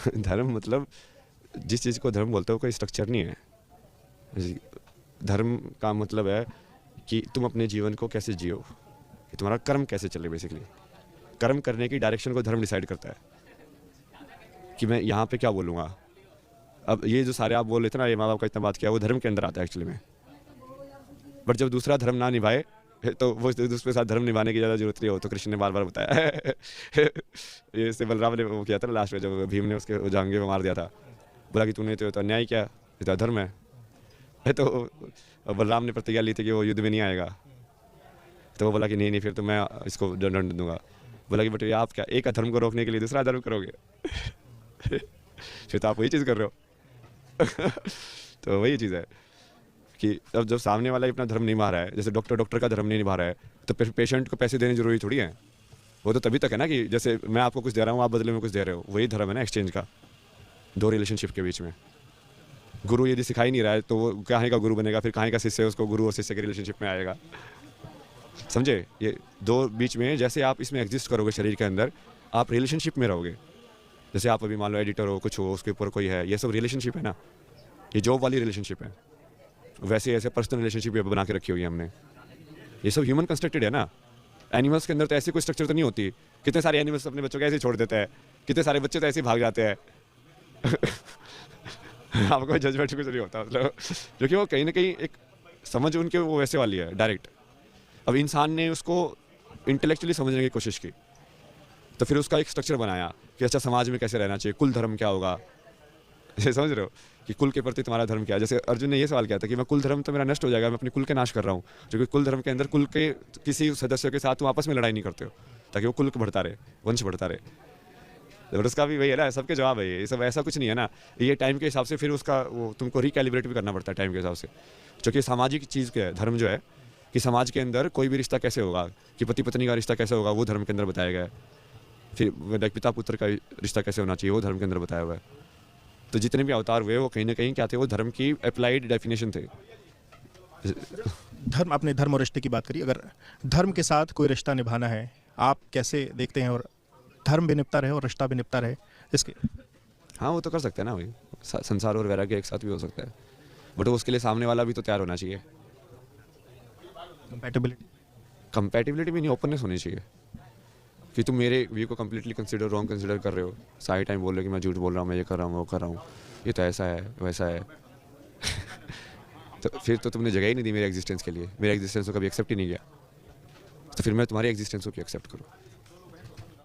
धर्म मतलब जिस चीज़ को धर्म बोलते हो कोई स्ट्रक्चर नहीं है। धर्म का मतलब है कि तुम अपने जीवन को कैसे जियो, कि तुम्हारा कर्म कैसे चले। बेसिकली कर्म करने की डायरेक्शन को धर्म डिसाइड करता है कि मैं यहाँ पे क्या बोलूँगा। अब ये जो सारे आप बोल रहे थे ना, ये माँ बाप का इतना बात किया, वो धर्म के अंदर आता है एक्चुअली में। बट जब दूसरा धर्म ना निभाए तो वो दूसरे साथ धर्म निभाने की ज़्यादा जरूरत नहीं हो, तो कृष्ण ने बार बार बताया। ये इससे बलराम ने वो किया था ना लास्ट में, जब भीम ने उसके जांघे में मार दिया था, बोला कि तूने तो अन्याय किया, ये तो अधर्म है। तो बलराम ने प्रतिज्ञा ली थी कि वो युद्ध में नहीं आएगा। तो वो बोला कि नहीं फिर तो मैं इसको दंड दूंगा। बोला कि बट ये आप क्या एक अधर्म को रोकने के लिए दूसरा अधर्म करोगे? फिर तो आप वही चीज़ कर रहे हो। तो वही चीज़ है कि अब जब सामने वाला ही अपना धर्म नहीं निभा रहा है, जैसे डॉक्टर का धर्म नहीं निभा रहा है, तो फिर पेशेंट को पैसे देने जरूरी थोड़ी है। वो तो तभी तक है ना कि जैसे मैं आपको कुछ दे रहा हूँ, आप बदले में कुछ दे रहे हो, वही धर्म है ना एक्सचेंज का, दो रिलेशनशिप के बीच में। गुरु यदि सिखा ही नहीं रहा है तो वो कहाँ का गुरु बनेगा, फिर कहाँ का शिष्य उसको गुरु और शिष्य के रिलेशनशिप में आएगा। समझे? ये दो बीच में जैसे आप इसमें एग्जिस्ट करोगे शरीर के अंदर, आप रिलेशनशिप में रहोगे। जैसे आप अभी मान लो एडिटर हो, कुछ हो, उसके ऊपर कोई है, ये सब रिलेशनशिप है ना, ये जॉब वाली रिलेशनशिप है। वैसे ऐसे पर्सनल रिलेशनशिप बना के रखी हुई है हमने, ये सब ह्यूमन कंस्ट्रक्टेड है ना। एनिमल्स के अंदर तो ऐसी कोई स्ट्रक्चर तो नहीं होती। कितने सारे एनिमल्स अपने बच्चों को ऐसे छोड़ देते हैं, कितने सारे बच्चे तो ऐसे भाग जाते हैं। आपको जजमेंट कुछ नहीं होता, मतलब क्योंकि वो कहीं ना कहीं एक समझ उनके वो वैसे वाली है डायरेक्ट। अब इंसान ने उसको इंटेलेक्चुअली समझने की कोशिश की, तो फिर उसका एक स्ट्रक्चर बनाया कि अच्छा समाज में कैसे रहना चाहिए, कुल धर्म क्या होगा। समझ रहे हो कि कुल के प्रति तुम्हारा धर्म क्या है। जैसे अर्जुन ने ये सवाल किया था कि मैं कुल धर्म तो मेरा नष्ट हो जाएगा, मैं अपने कुल के नाश कर रहा हूँ, क्योंकि कुल धर्म के अंदर कुल के किसी सदस्यों के साथ तुम आपस में लड़ाई नहीं करते हो, ताकि वो कुल बढ़ता रहे, वंश बढ़ता रहे। और उसका भी वही है ना, सबके जवाब है ये सब, ऐसा कुछ नहीं है ना। ये टाइम के हिसाब से फिर उसका वो तुमको रिकैलिब्रेट भी करना पड़ता है टाइम के हिसाब से, क्योंकि सामाजिक चीज़ क्या है धर्म जो है, कि समाज के अंदर कोई भी रिश्ता कैसे होगा, कि पति पत्नी का रिश्ता कैसे होगा, वो धर्म के अंदर बताया गया है। फिर पिता पुत्र का रिश्ता कैसे होना चाहिए, वो धर्म के अंदर बताया हुआ है। तो जितने भी अवतार हुए वो कहीं ना कहीं क्या थे, वो धर्म की अप्लाइड डेफिनेशन थे। धर्म, आपने धर्म और रिश्ते की बात करी, अगर धर्म के साथ कोई रिश्ता निभाना है, आप कैसे देखते हैं? और धर्म भी निपटा रहे और रिश्ता भी निपटा रहे इसके। हाँ वो तो कर सकते हैं ना, वही संसार और वैराग्य एक साथ भी हो सकता है, बट उसके लिए सामने वाला भी तो तैयार होना चाहिए। कंपैटिबिलिटी भी नहीं, ओपननेस होनी चाहिए कि तुम मेरे व्यू को कम्प्लीटली रॉन्ग कंसिडर कर रहे हो, सारे टाइम बोल रहे हो कि मैं झूठ बोल रहा हूँ, मैं ये कर रहा हूँ, वो कर रहा हूँ, ये तो ऐसा है वैसा है। तो फिर तो तुमने जगह ही नहीं दी मेरे एग्जिस्टेंस के लिए, मेरे एग्जिस्टेंस को कभी एक्सेप्ट ही नहीं किया, तो फिर मैं तुम्हारी एग्जिस्टेंस को क्यों एक्सेप्ट करूँ?